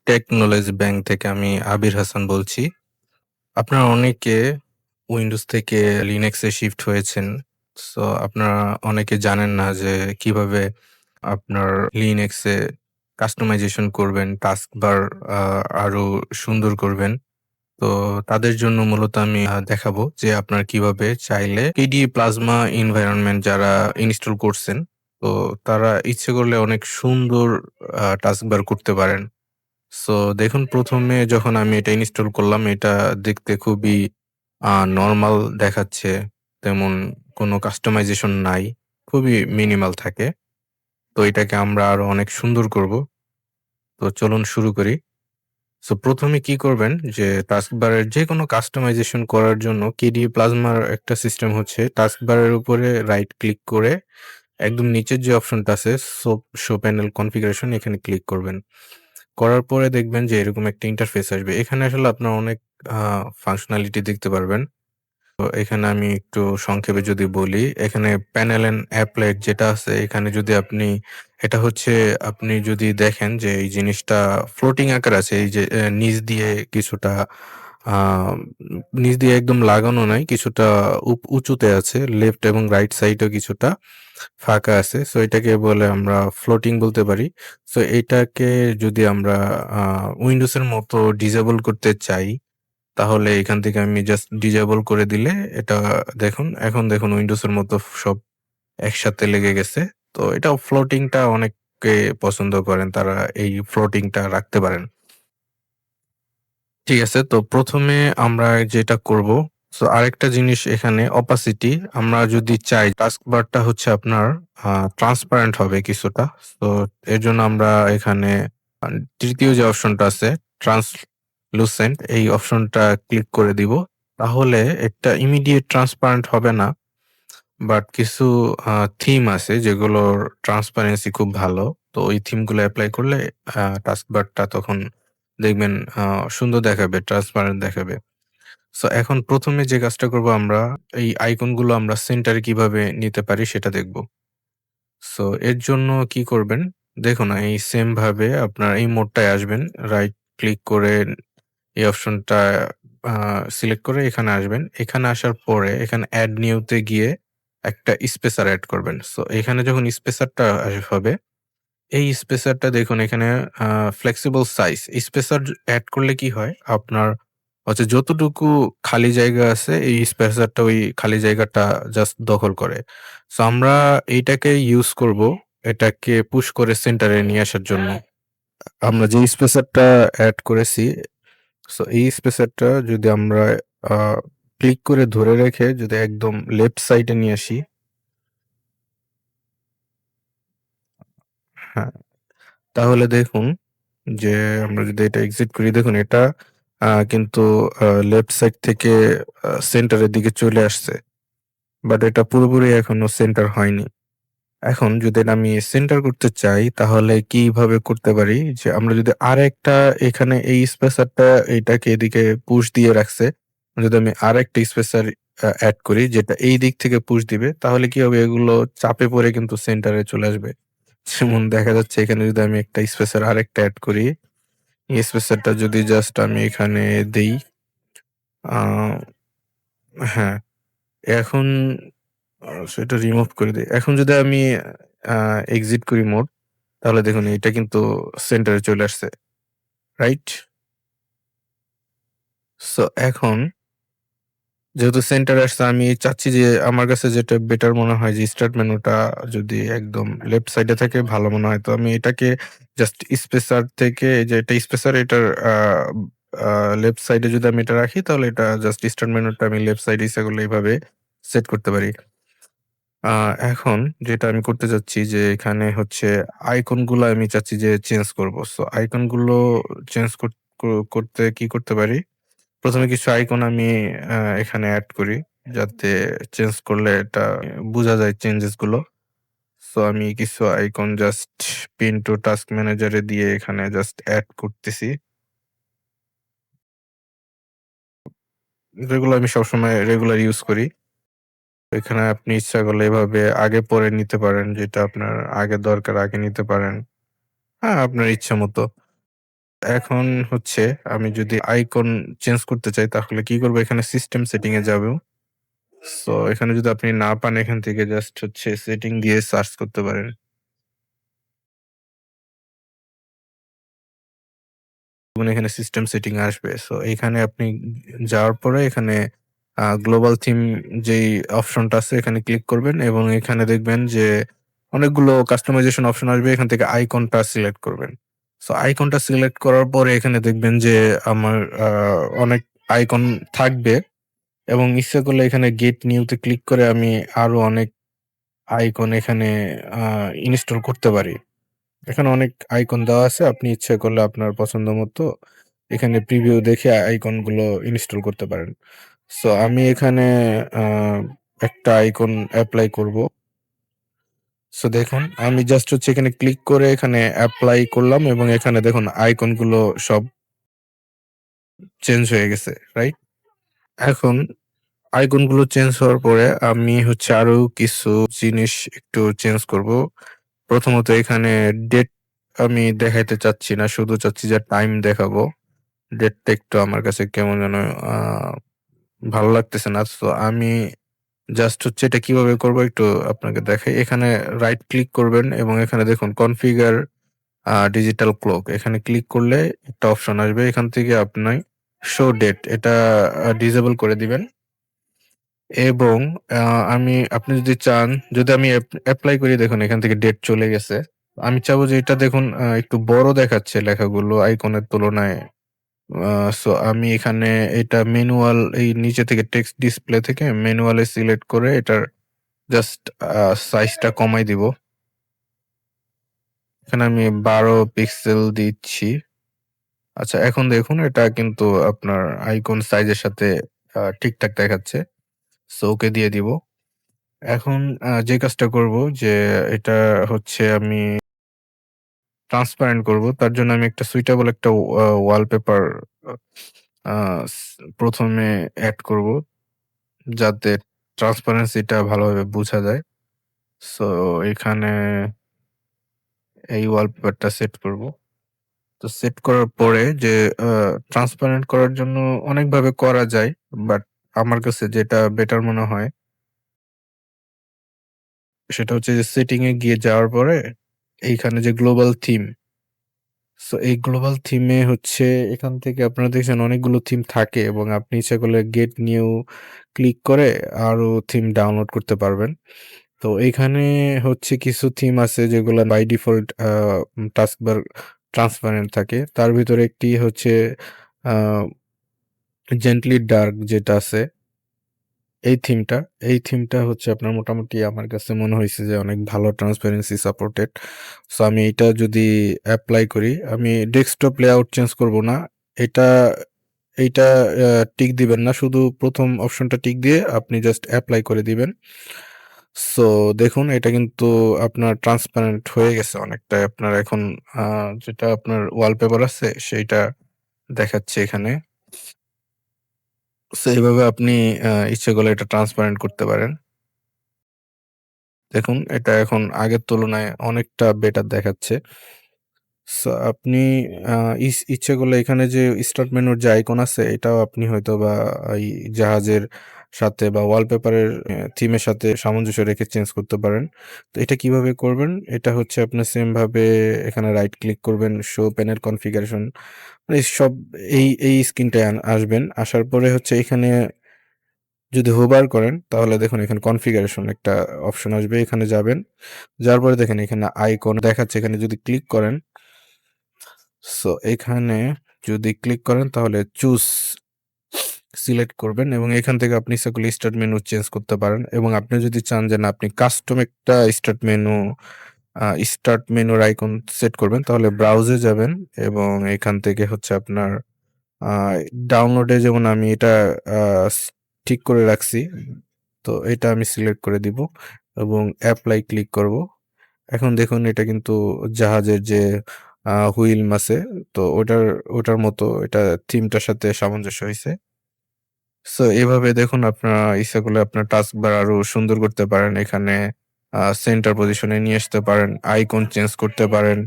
Technology bank থেকে আমি আবির হাসান বলছি। আপনারা অনেকে Windows থেকে Linux এ শিফট হয়েছেন। সো আপনারা অনেকে জানেন না যে কিভাবে আপনার Linux এ কাস্টমাইজেশন করবেন, টাস্ক বার আ আরো সুন্দর করবেন। তো তাদের জন্য মূলত আমি দেখাবো যে আপনারা কিভাবে চাইলে KDE Plasma এনভায়রনমেন্ট যারা ইনস্টল করছেন, তো তারা ইচ্ছে করলে অনেক সুন্দর টাস্ক বার করতে পারেন। সো দেখুন ১ম এ যখন আমি এটা ইনস্টল করলাম, এটা দেখতে খুবই নরমাল দেখাচ্ছে। তেমন কোনো কাস্টমাইজেশন নাই। খুবই মিনিমাল থাকে। তো এটাকে আমরা আরো অনেক সুন্দর করব। তো চলুন শুরু করি। সো ১ম এ কি করবেন যে টাস্কবারের যেকোনো কাস্টমাইজেশন করার জন্য KDE Plasma র একটা সিস্টেম হচ্ছে টাস্কবারের উপরে রাইট ক্লিক করে একদম নিচের যে অপশনটা আছে শো প্যানেল কনফিগারেশন এখানে ক্লিক করবেন। করার পরে দেখবেন যে এরকম একটা ইন্টারফেস আসবে। এখানে আসলে আপনার অনেক আ ফাংশনালিটি দেখতে পারবেন। তো এখানে আমি একটু সংক্ষেপে যদি বলি, এখানে প্যানেল অ্যান্ড অ্যাপলেট যেটা আছে এখানে যদি আপনি এটা হচ্ছে আপনি যদি দেখেন যে এই জিনিসটা ফ্লোটিং আকার আছে। এই যে নিচ দিয়ে কিছুটা আ নিচ দিয়ে একদম লাগানো নাই। কিছুটা উঁচুতে আছে। লেফট এবং রাইট সাইডেও কিছুটা ফাঁকা আছে। সো এটাকে বলে আমরা ফ্লোটিং বলতে পারি। সো এটাকে যদি আমরা আ উইন্ডোজ এর মতো ডিসেবল করতে চাই, তাহলে এখান থেকে আমি জাস্ট ডিসেবল করে দিলে এটা দেখুন, এখন দেখুন উইন্ডোজ এর মতো সব একসাথে লেগে গেছে। তো এটা ফ্লোটিংটা অনেকে পছন্দ করেন। তারা এই ফ্লোটিংটা রাখতে পারেন। ঠিক আছে? তো ১ম এ আমরা যেটা করব, সো আরেকটা জিনিস এখানে opacity আমরা যদি চাই টাস্ক বারটা হচ্ছে আপনার আ ট্রান্সপারেন্ট হবে কিছুটা। তো এর জন্য আমরা এখানে ৩য় যে অপশনটা আছে ট্রান্সলুসেন্ট এই অপশনটা ক্লিক করে দিব। তাহলে এটা ইমিডিয়েট ট্রান্সপারেন্ট হবে না। বাট কিছু থিম আছে যেগুলোর ট্রান্সপারেন্সি খুব ভালো। তো ওই থিমগুলো এপ্লাই করলে টাস্ক বারটা তখন দেখবেন আ সুন্দর দেখাবে, ট্রান্সপারেন্ট দেখাবে। সো এখন ১ম এ যে কাজটা করব আমরা এই আইকনগুলো আমরা সেন্টারে কিভাবে নিতে পারি সেটা দেখব। সো এর জন্য কি করবেন? দেখুন এই সেম ভাবে আপনার এই মোডটায় আসবেন। রাইট ক্লিক করে এই অপশনটা আ সিলেক্ট করে এখানে আসবেন। এখানে আসার পরে এখানে এড নিউ তে গিয়ে একটা স্পেসার এড করবেন। সো এখানে যখন স্পেসারটা হবে, এই স্পেসারটা দেখুন এখানে আ ফ্লেক্সিবল সাইজ। স্পেসার এড করলে কি হয়? আপনার হচ্ছে যতটুকু খালি জায়গা আছে এই স্পেসারটা ওই খালি জায়গাটা জাস্ট দখল করে। সো আমরা এইটাকে ইউজ করব এটাকে পুশ করে সেন্টারে নিয়ে আসার জন্য। আমরা যে স্পেসারটা এড করেছি, সো এই স্পেসারটা যদি আমরা আ ক্লিক করে ধরে রেখে যদি একদম লেফট সাইডে নিয়ে আসি, হ্যাঁ, তাহলে দেখুন যে আমরা যদি এটা এক্সিট করি দেখুন এটা কিন্তু লেফট সাইড থেকে সেন্টারের দিকে চলে আসছে। বাট এটা পুরোপুরি এখনো সেন্টার হয়নি। এখন যদি এটা আমি সেন্টার করতে চাই তাহলে কিভাবে করতে পারি? যে আমরা যদি আরেকটা এখানে এই স্পেসারটা এটাকে এদিকে পুশ দিয়ে রাখছে। যদি আমি আরেকটা স্পেসার এড করি যেটা এই দিক থেকে পুশ দিবে তাহলে কি হবে? এগুলো চাপে পড়ে কিন্তু সেন্টারে চলে আসবে। যেমন দেখা যাচ্ছে এখানে যদি আমি একটা স্পেসার আরেকটা এড করি, এই স্পেসারটা যদি জাস্ট আমি এখানে দেই, আ হ্যাঁ, এখন সেটা রিমুভ করে দেই। এখন যদি আমি আ এক্সিট করি মোড তাহলে দেখুন এটা কিন্তু সেন্টারে চলে আসছে। রাইট? সো এখন যেহেতু সেন্টারে আসছে আমি চাচ্ছি যে আমার কাছে যেটা বেটার মনে হয় যে স্টার্ট মেনুটা যদি একদম লেফট সাইডে থাকে ভালো মনে হয়। তো আমি এটাকে জাস্ট স্পেসার থেকে এই যে এটা স্পেসার এটার আ আ লেফট সাইডে যদি আমি এটা রাখি তাহলে এটা জাস্ট স্টার্ট মেনুটা আমি লেফট সাইডে ইচ্ছা করলে এভাবে সেট করতে পারি। আ এখন যেটা আমি করতে চাচ্ছি যে এখানে হচ্ছে আইকনগুলো আমি চাচ্ছি যে চেঞ্জ করব। সো আইকনগুলো চেঞ্জ করতে কি করতে পারি? ১ম এ কিছু আইকন আমি এখানে এড করি। যাতে চেঞ্জ করলে এটা বুঝা যায় চেঞ্জেস গুলো। সো আমি কিছু icon just pin to task manager এ দিয়ে এখানে জাস্ট এড করতেছি। যেগুলো আমি সবসময় রেগুলার ইউজ করি। এখানে আপনি ইচ্ছা করলে এভাবে আগে পরে নিতে পারেন। যেটা আপনার আগে দরকার আগে নিতে পারেন। হ্যাঁ, আপনার ইচ্ছামত। এখন হচ্ছে আমি যদি আইকন চেঞ্জ করতে চাই তাহলে কি করব? এখানে সিস্টেম সেটিং এ যাবো। সো এখানে যদি আপনি না পান এখান থেকে জাস্ট হচ্ছে সেটিং দিয়ে সার্চ করতে পারেন। এবং এখানে সিস্টেম সেটিং আসবে। সো এখানে আপনি যাওয়ার পরে এখানে গ্লোবাল থিম যেই অপশনটা আছে এখানে ক্লিক করবেন এবং এখানে দেখবেন যে অনেকগুলো কাস্টমাইজেশন অপশন আসবে। এখান থেকে আইকনটা সিলেক্ট করবেন। সো আইকনটা সিলেক্ট করার পরে এখানে দেখবেন যে আমার অনেক আইকন থাকবে এবং ইচ্ছা করলে এখানে গেট নিউ তে ক্লিক করে আমি আরো অনেক আইকন এখানে আ ইনস্টল করতে পারি। এখানে অনেক আইকন দেওয়া আছে। আপনি ইচ্ছে করলে আপনার পছন্দ মতো এখানে প্রিভিউ দেখে আইকনগুলো ইনস্টল করতে পারেন। সো আমি এখানে আ একটা আইকন এপ্লাই করব। সো দেখুন আমি জাস্ট হচ্ছে এখানে ক্লিক করে এখানে এপ্লাই করলাম এবং এখানে দেখুন আইকনগুলো সব চেঞ্জ হয়ে গেছে, রাইট? এখন আইকনগুলো চেঞ্জ হওয়ার পরে আমি হচ্ছে আরো কিছু জিনিস একটু চেঞ্জ করব। প্রথমত এখানে ডেট আমি দেখাইতে চাচ্ছি না। শুধু চাচ্ছি যে টাইম দেখাবো। ডেটটা একটু আমার কাছে কেমন যেন আ ভালো লাগতেছে না। সো আমি জাস্ট হচ্ছে এটা কিভাবে করবো একটু আপনাকে দেখাই। এখানে রাইট ক্লিক করবেন এবং এখানে দেখুন কনফিগার ডিজিটাল ক্লক এখানে ক্লিক করলে একটা অপশন আসবে। এখান থেকে আপনি শো ডেট এটা ডিসেবল করে দিবেন এবং আ আপনি যদি চান যদি আমি এপ্লাই করি দেখুন এখান থেকে ডেট চলে গেছে। আমি চাবো যে এটা দেখুন একটু বড় দেখাচ্ছে লেখাগুলো আইকনের তুলনায়। আ সো আমি এখানে এটা ম্যানুয়াল এই নিচে থেকে টেক্সট ডিসপ্লে থেকে ম্যানুয়ালি সিলেক্ট করে এটার জাস্ট সাইজটা কমাই দিব। এখানে আমি ১২ পিক্সেল দিচ্ছি। আচ্ছা এখন দেখুন এটা কিন্তু আপনার আইকন সাইজের সাথে ঠিকঠাক দেখাচ্ছে। সো ওকে দিয়ে দিব। এখন যে কাজটা করব যে এটা হচ্ছে আমি ট্রান্সপারেন্ট করব। তার জন্য আমি একটা সুইটেবল একটা ওয়ালপেপার আ আ স ১ম এ এড করব। যাতে ট্রান্সপারেন্সিটা ভালোভাবে বোঝা যায়। সো এখানে এই ওয়ালপেপারটা সেট করব। তো সেট করার পরে যে আ ট্রান্সপারেন্ট করার জন্য অনেকভাবে করা যায়। বাট আমার কাছে যেটা বেটার মনে হয় সেটা হচ্ছে যে সেটিং এ গিয়ে যাওয়ার পরে এইখানে যে গ্লোবাল থিম, সো এই গ্লোবাল থিমে হচ্ছে এখান থেকে আপনারা দেখছেন অনেকগুলো থিম থাকে এবং আপনি ইচ্ছা করলে গেট নিউ ক্লিক করে আরো থিম ডাউনলোড করতে পারবেন। তো এইখানে হচ্ছে কিছু থিম আছে যেগুলা বাই ডিফল্ট টাস্কবার ট্রান্সপারেন্ট থাকে। তার ভিতরে একটি হচ্ছে আ জেন্টলি ডার্ক যেটা আছে এই থিমটা, এই থিমটা হচ্ছে আপনার মোটামুটি আমার কাছে মনে হইছে যে অনেক ভালো ট্রান্সপারেন্সি সাপোর্টেড। সো আমি এইটা যদি এপ্লাই করি, আমি ডেস্কটপ লেআউট চেঞ্জ করব না। এটা এইটা টিক দিবেন না। শুধু ১ম অপশনটা টিক দিয়ে আপনি জাস্ট এপ্লাই করে দিবেন। সো দেখুন এটা কিন্তু আপনার ট্রান্সপারেন্ট হয়ে গেছে অনেকটাই। আপনার এখন আ যেটা আপনার ওয়ালপেপার আছে সেইটা দেখাচ্ছে এখানে। সো এভাবে আপনি ইচ্ছে করলে এটা ট্রান্সপারেন্ট করতে পারেন। দেখুন এটা এখন আগের তুলনায় অনেকটা বেটার দেখাচ্ছে। সো আপনি আ ইচ্ছে করলে এখানে যে স্টার্ট মেনুর যে আইকন আছে এটাও আপনি হয়তোবা এই জাহাজের সাথে বা ওয়ালপেপারের থিমের সাথে সামঞ্জস্য রেখে চেঞ্জ করতে পারেন। তো এটা কিভাবে করবেন? এটা হচ্ছে আপনার সেম ভাবে এখানে রাইট ক্লিক করবেন, শো প্যানেল কনফিগারেশন মানে সব এই স্ক্রিনটায় আসবেন। আসার পরে হচ্ছে এখানে যদি হোভার করেন তাহলে দেখুন এখানে কনফিগারেশন একটা অপশন আসবে। এখানে যাবেন। যাওয়ার পরে দেখেন এখানে আইকন দেখাচ্ছে। এখানে যদি ক্লিক করেন, সো এখানে যদি ক্লিক করেন তাহলে চুজ সিলেক্ট করবেন এবং এখান থেকে আপনি ইচ্ছা করলে স্টার্ট মেনু চেঞ্জ করতে পারেন এবং আপনি যদি চান যে না আপনি কাস্টম একটা স্টার্ট মেনুর আইকন সেট করবেন তাহলে ব্রাউজে যাবেন এবং এখান থেকে হচ্ছে আপনার আ ডাউনলোডে যেমন আমি এটা আ স ঠিক করে রাখছি। তো এটা আমি সিলেক্ট করে দিব এবং এপ্লাই ক্লিক করব। এখন দেখুন এটা কিন্তু জাহাজের যে হুইল আছে তো ওটার মতো এটা থিমটার সাথে সামঞ্জস্য হইছে। সো এভাবে দেখুন আপনারা ইচ্ছা করলে আপনার টাস্কবার আরো সুন্দর করতে পারেন। এখানে সেন্টার পজিশনে নিয়ে আসতে পারেন, আইকন চেঞ্জ করতে পারেন।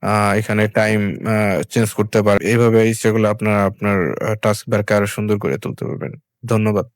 আ এখানে টাইম আ চেঞ্জ করতে এভাবে ইচ্ছা করলে আপনার টাস্ক বারকে আরো সুন্দর করে তুলতে পারবেন। ধন্যবাদ।